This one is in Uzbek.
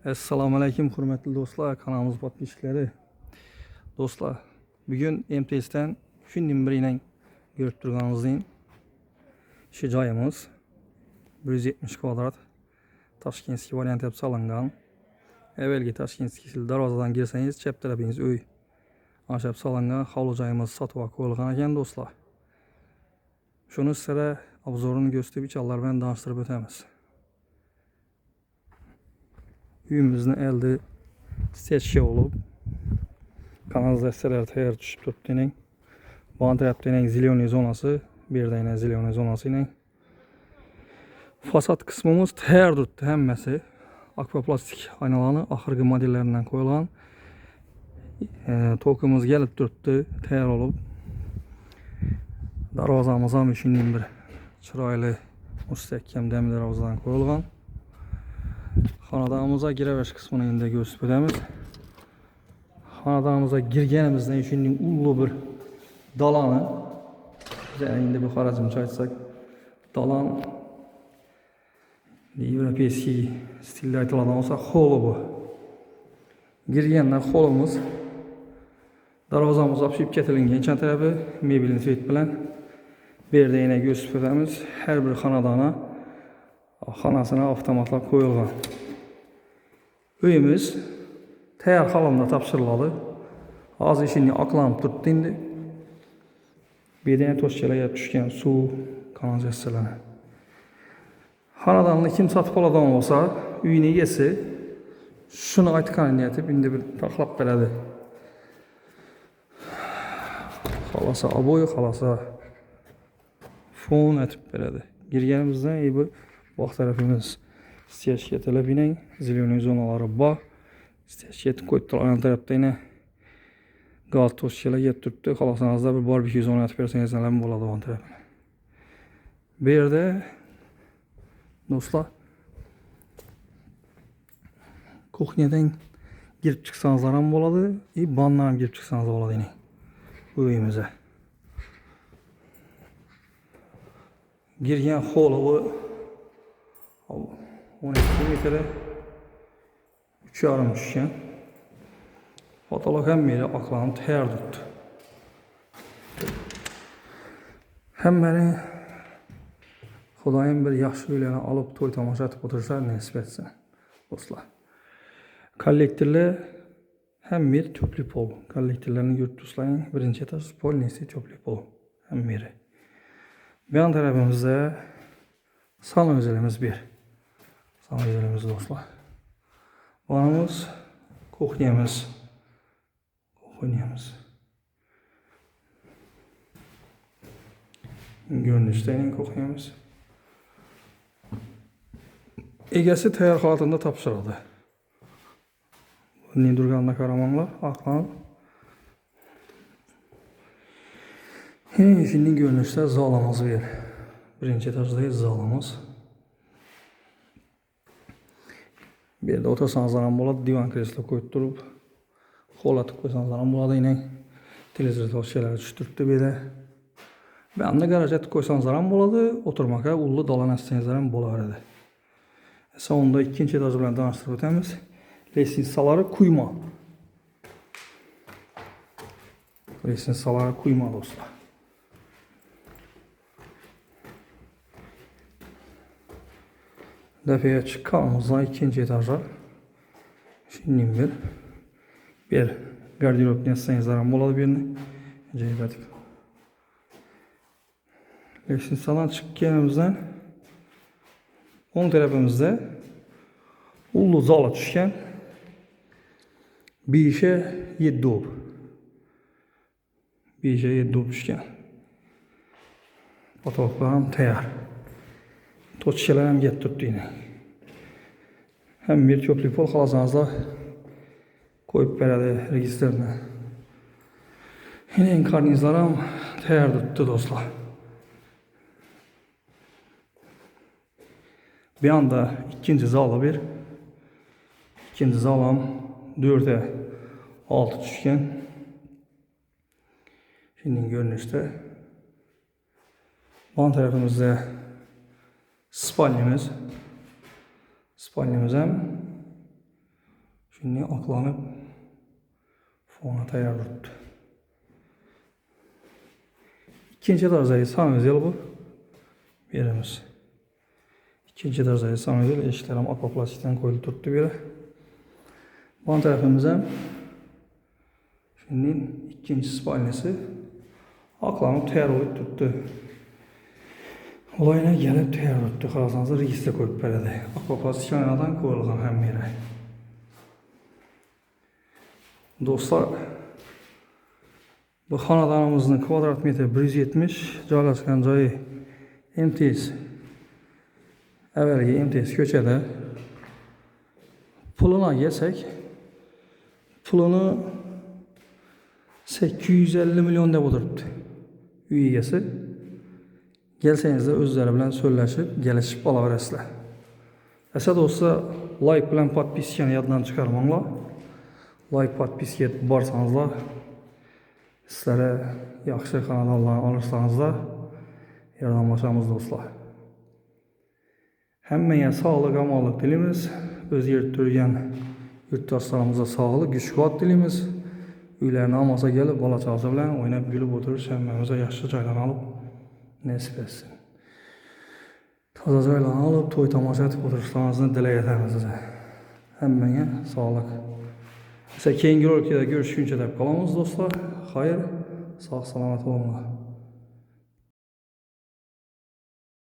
Assalomu alaykum hurmatli do'stlar, kanalimiz podpishchilari. Do'stlar, bugun MTS'dan shundan birining ko'rib turganingizdek shu joyimiz 170 kvadrat Toshkentskiy variant deb solingan. Avvalgi Toshkentskiy darvozadan girsangiz chap tarafingiz uy. Ashab solingan hovli joyimiz sotib qo'yilgan ekan do'stlar. Shuni sizlarga obzorini ko'rsatib, ichallar bilan tanishtirib o'tamiz. Uyimizni elde seçki olup kanalizatsiyalar tayyor tushib turibdi. Bu tarafda ziloniy zonası, bir de ziloniy zonası ile fasad kısmımız tayyor turibdi hammasi. Akvaplastik aynalarni oxirgi modellaridan qo'yilgan. Tokimiz kelib turibdi, tayyor olib. Darvozamiz ham shundan bir chiroyli mustahkam demir darvozadan qo'yilgan. Xonadonimizga girish qismini endi ko'rsatib o'tamiz. Xonadonimizga girganimizdan shunday ulug' bir dalani, endi bu xarajimcha aytsak, dalan европейский stilda aytiladigan bo'lsa, holi bu. Girgandan holimiz darvozamiz opshib ketilgan chan tarafi mebelni svet bilan bu yerda yana ko'rsatib o'tamiz. Har bir xonadona xonasına avtomatlar qo'yilgan. Uyimiz tayyor holatda topshiriladi. Hozir ishini oqlanib turibdi endi. Bu yerda toshchalarga tushgan suv kanalizatsiyalari. Xonadonni kim sotib oladigan bo'lsa, uyini egasi shuni aytganini aytib, endi bir taxlab beradi. Xolasa abo'y, xolasa fon aytib beradi. Girganimizdan bu bak tarafımız stechka talabinin ziloniy zonaları bor. Stechka qo'yib turgan tarafda yana gaz toshchalar yetib turibdi. Xolosanizda bir barbekü zona aytib bersangiz ham bo'ladi bu tarafda. Bu yerda do'stlar kuxnyadan girib chiqsangizlar ham bo'ladi, vannadan ham girib chiqsangiz bo'ladi yine bu uyimizga. Girgan holi bu 12 metre 3,5 tushgan. Fotolar ham meri oqlanib tayyor turibdi. Hammani Xudoyim bir yaxshi uylarni olib to'y tomosha qilib o'tirsa nasib etsin do'stlar. Kollektorlar ham mer to'pli pol. Kollektorlarni ko'rib tursangiz, birinchi etaj polnisi to'pli pol. Ham meri. Bu yan tarafimizda sanuzlarimiz bir. Sanuzlarimiz do'stlar. Vanamız, kuxnyamiz. Görünüşten kuxnyamiz. Egasi tayyor holatda topshirildi. Bundan turganini qaramanglar, aqlan. Şimdi görünüşte zalımız bir. Birinci etajdayız zalımız. Bir de otursanızlar ham bo'ladi, divan kreslo qo'yib turib, xo'latib qo'ysanızlar ham bo'ladi yine. Televizor toshchalar tushtiribdi bu yerda. Bu yerda garajga qo'ysanızlar ham bo'ladi, o'tirmoqqa ulli dalan astangizlar ham bo'laveradi. Sonunda ikkinchi etaj bilan tanishtirib o'tamiz. Lestnitsalari quyma. Lestnitsalari quyma do'stlar. Defaya çıkkanımızdan ikinci etaja şimdi bir gardirob nesnenizler ham bo'ladi bu yerni. Ajoyib. Lestnitsadan chiqqanimizdan o'ng tarafimizda ullu zala tushgan. 5'e 7 ob. 5'e 7 ob tushgan. Fotoğraflar ham tayyor. Toççalar ham kelib turibdi yine. Hem bir to'pli pol xolasanızlar qo'yib beradi registrni. Yine karnizlar ham tayyor turibdi do'stlar. Bir anda ikinci zala bir. İkinci zalam 4'e 6 tushgan. Şimdi görünüşte bu tarafımızda spalnyamiz ham Şimdi aklanıp fona tayyor duruptu. İkinci dereceli sanözel bu. Birimiz. İkinci dereceli sanözel eşiklerim akvaplastikten koyulup duruptu biri. Bu tarafımıza şimdi ikinci spalnesi aklanıp tayyor olup tuttu. Olayına gelip tayyor tuttu. Karasanızda registre koyup beredi. Akvaplastik aynadan koyulgan hem yere. Dostlar, bu xanadanımızın kvadrat metri 170, joylashgan joyi MTS. Evvelgi MTS köçede. Puluna gelsek, pulunu 850 milyon deb o'tiribdi. Uy egasi. Gelseniz de özleri bilen söyleşip, gelişip alaverasizlar. Esa do'stlar, like bilan podpiskani yoddan chiqarmanglar. Like podpiska etib borsanızlar, sizlere yaxshi kanallarni olursanızlar, yordamlashamiz do'stlar. Hammaga sog'lik, omonlik tileymiz. O'z yerda turgan yurtdoshlarımıza sog'lik, kuch-quvvat tileymiz. Uylarni olmasa kelib, bola chaqasi bilan o'ynab kulib o'tirish hammamizga yaxshi joylarni olib nasib etsin. Toza joylarni olib, to'y tomosha etib o'tirishlaringizni tilak etamiz size. Hammaga sog'lik. Keyingi rolikda görüşünce de kalamız dostlar. Hayır, sağ selamet olun.